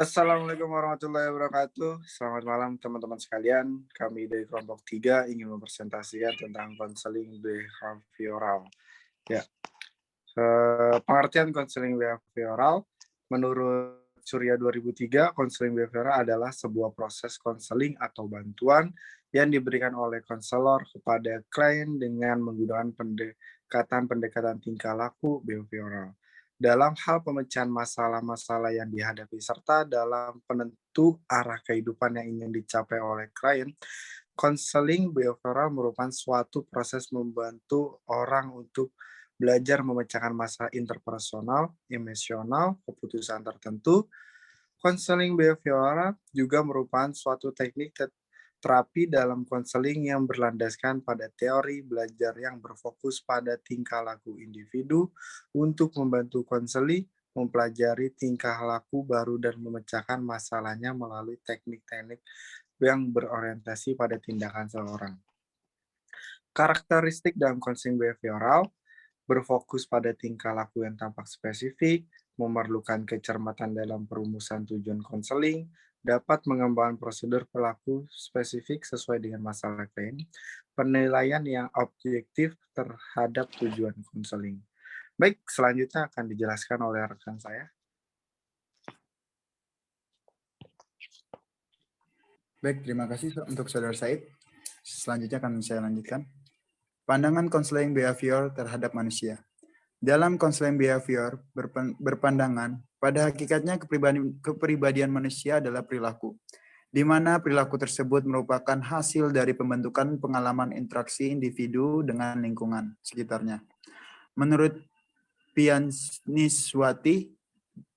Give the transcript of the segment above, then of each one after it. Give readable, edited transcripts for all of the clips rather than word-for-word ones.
Assalamualaikum warahmatullahi wabarakatuh. Selamat malam teman-teman sekalian. Kami dari kelompok 3 ingin mempresentasikan tentang konseling behavioral. Ya, pengertian konseling behavioral menurut Surya 2003, konseling behavioral adalah sebuah proses konseling atau bantuan yang diberikan oleh konselor kepada klien dengan menggunakan pendekatan tingkah laku behavioral dalam hal pemecahan masalah-masalah yang dihadapi serta dalam penentu arah kehidupan yang ingin dicapai oleh klien. Konseling behavioral merupakan suatu proses membantu orang untuk belajar memecahkan masalah interpersonal, emosional, keputusan tertentu. Konseling behavioral juga merupakan suatu teknik terapi dalam konseling yang berlandaskan pada teori belajar yang berfokus pada tingkah laku individu untuk membantu konseli mempelajari tingkah laku baru dan memecahkan masalahnya melalui teknik-teknik yang berorientasi pada tindakan seseorang. Karakteristik dalam konseling behavioral berfokus pada tingkah laku yang tampak spesifik, memerlukan kecermatan dalam perumusan tujuan konseling, dapat mengembangkan prosedur perilaku spesifik sesuai dengan masalah klien, penilaian yang objektif terhadap tujuan konseling. Baik, selanjutnya akan dijelaskan oleh rekan saya. Baik, terima kasih untuk Saudara Said. Selanjutnya akan saya lanjutkan. Pandangan konseling behavior terhadap manusia. Dalam konseling behavior berpandangan, pada hakikatnya kepribadian manusia adalah perilaku, di mana perilaku tersebut merupakan hasil dari pembentukan pengalaman interaksi individu dengan lingkungan sekitarnya. Menurut Pianiswati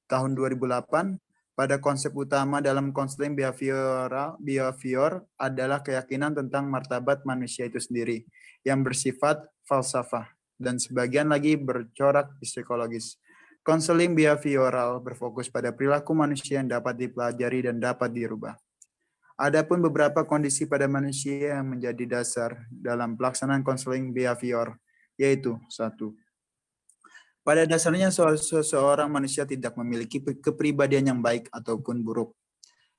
tahun 2008, pada konsep utama dalam konseling behavior adalah keyakinan tentang martabat manusia itu sendiri yang bersifat falsafah dan sebagian lagi bercorak psikologis. Konseling behavioral berfokus pada perilaku manusia yang dapat dipelajari dan dapat dirubah. Adapun beberapa kondisi pada manusia yang menjadi dasar dalam pelaksanaan konseling behavior, yaitu 1. Pada dasarnya seseorang manusia tidak memiliki kepribadian yang baik ataupun buruk,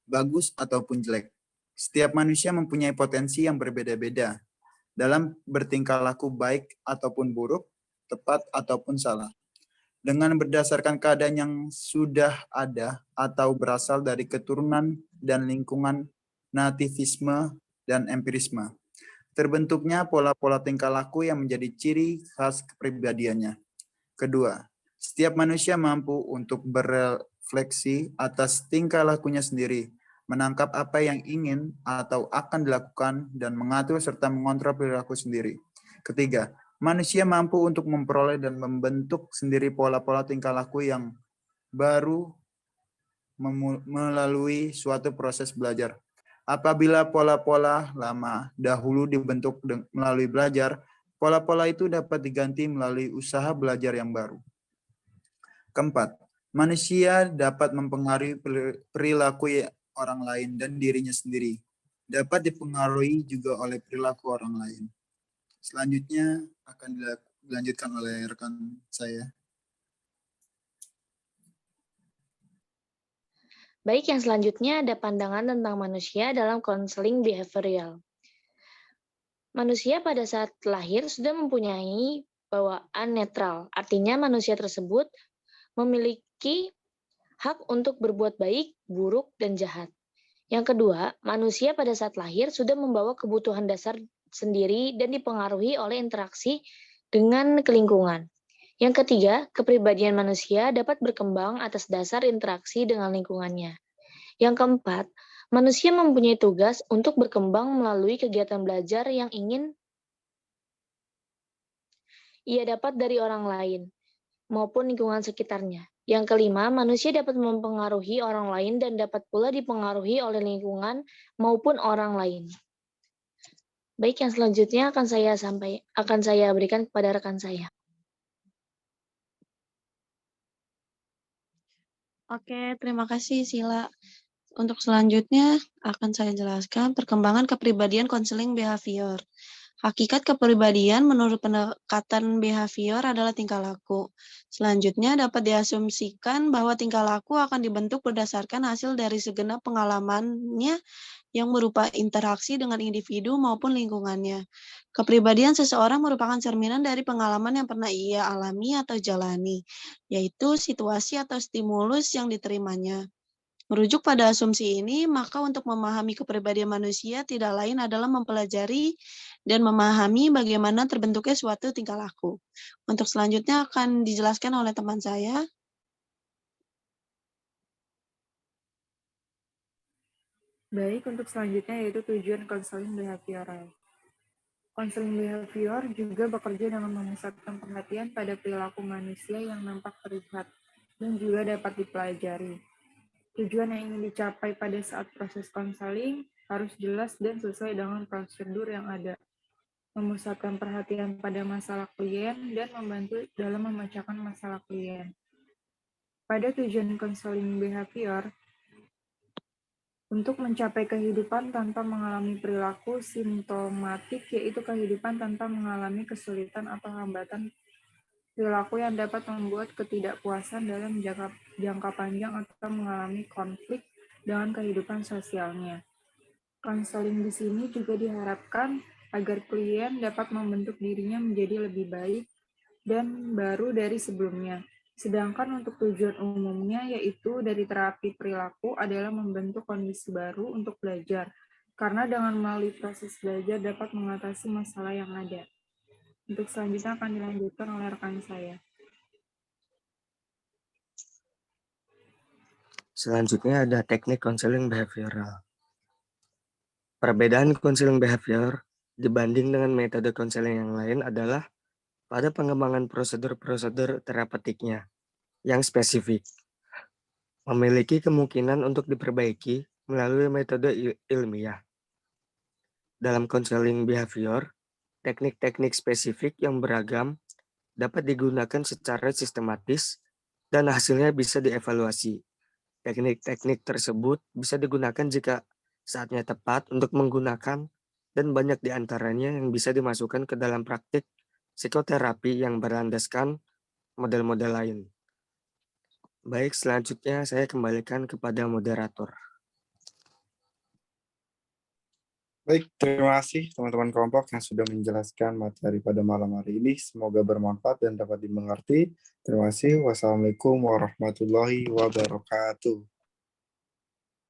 bagus ataupun jelek. Setiap manusia mempunyai potensi yang berbeda-beda dalam bertingkah laku baik ataupun buruk, tepat ataupun salah. Dengan berdasarkan keadaan yang sudah ada atau berasal dari keturunan dan lingkungan nativisme dan empirisme, terbentuknya pola-pola tingkah laku yang menjadi ciri khas kepribadiannya. Kedua, setiap manusia mampu untuk berefleksi atas tingkah lakunya sendiri, menangkap apa yang ingin atau akan dilakukan, dan mengatur serta mengontrol perilaku sendiri. Ketiga, manusia mampu untuk memperoleh dan membentuk sendiri pola-pola tingkah laku yang baru melalui suatu proses belajar. Apabila pola-pola lama dahulu dibentuk melalui belajar, pola-pola itu dapat diganti melalui usaha belajar yang baru. Keempat, manusia dapat mempengaruhi perilaku orang lain dan dirinya sendiri. Dapat dipengaruhi juga oleh perilaku orang lain. Selanjutnya akan dilanjutkan oleh rekan saya. Baik, yang selanjutnya ada pandangan tentang manusia dalam konseling behavioral. Manusia pada saat lahir sudah mempunyai bawaan netral, artinya manusia tersebut memiliki hak untuk berbuat baik, buruk, dan jahat. Yang kedua, manusia pada saat lahir sudah membawa kebutuhan dasar sendiri dan dipengaruhi oleh interaksi dengan lingkungan. Yang ketiga, kepribadian manusia dapat berkembang atas dasar interaksi dengan lingkungannya. Yang keempat, manusia mempunyai tugas untuk berkembang melalui kegiatan belajar yang ingin ia dapat dari orang lain maupun lingkungan sekitarnya. Yang kelima, manusia dapat mempengaruhi orang lain dan dapat pula dipengaruhi oleh lingkungan maupun orang lain. Baik, yang selanjutnya akan saya berikan kepada rekan saya. Oke, terima kasih Sila. Untuk selanjutnya akan saya jelaskan perkembangan kepribadian konseling behavior. Hakikat kepribadian menurut pendekatan behavior adalah tingkah laku. Selanjutnya dapat diasumsikan bahwa tingkah laku akan dibentuk berdasarkan hasil dari segenap pengalamannya yang berupa interaksi dengan individu maupun lingkungannya. Kepribadian seseorang merupakan cerminan dari pengalaman yang pernah ia alami atau jalani, yaitu situasi atau stimulus yang diterimanya. Merujuk pada asumsi ini, maka untuk memahami kepribadian manusia tidak lain adalah mempelajari dan memahami bagaimana terbentuknya suatu tingkah laku. Untuk selanjutnya akan dijelaskan oleh teman saya. Baik, untuk selanjutnya yaitu tujuan konseling behavioral. Konseling behavior juga bekerja dengan memusatkan perhatian pada perilaku manusia yang nampak terlihat dan juga dapat dipelajari. Tujuan yang ingin dicapai pada saat proses konseling harus jelas dan sesuai dengan prosedur yang ada. Memusatkan perhatian pada masalah klien dan membantu dalam memecahkan masalah klien. Pada tujuan konseling behavior, untuk mencapai kehidupan tanpa mengalami perilaku simptomatik, yaitu kehidupan tanpa mengalami kesulitan atau hambatan perilaku yang dapat membuat ketidakpuasan dalam jangka panjang atau mengalami konflik dengan kehidupan sosialnya. Konseling di sini juga diharapkan agar klien dapat membentuk dirinya menjadi lebih baik dan baru dari sebelumnya. Sedangkan untuk tujuan umumnya yaitu dari terapi perilaku adalah membentuk kondisi baru untuk belajar, karena dengan melalui proses belajar dapat mengatasi masalah yang ada. Untuk selanjutnya akan dilanjutkan oleh rekan saya. Selanjutnya ada teknik konseling behavioral. Perbedaan konseling behavior dibanding dengan metode konseling yang lain adalah pada pengembangan prosedur-prosedur terapeutiknya yang spesifik, memiliki kemungkinan untuk diperbaiki melalui metode ilmiah. Dalam konseling behavior, teknik-teknik spesifik yang beragam dapat digunakan secara sistematis dan hasilnya bisa dievaluasi. Teknik-teknik tersebut bisa digunakan jika saatnya tepat untuk menggunakan dan banyak di antaranya yang bisa dimasukkan ke dalam praktik psikoterapi yang berlandaskan model-model lain. Baik, selanjutnya saya kembalikan kepada moderator. Baik, terima kasih teman-teman kelompok yang sudah menjelaskan materi pada malam hari ini. Semoga bermanfaat dan dapat dimengerti. Terima kasih. Wassalamualaikum warahmatullahi wabarakatuh.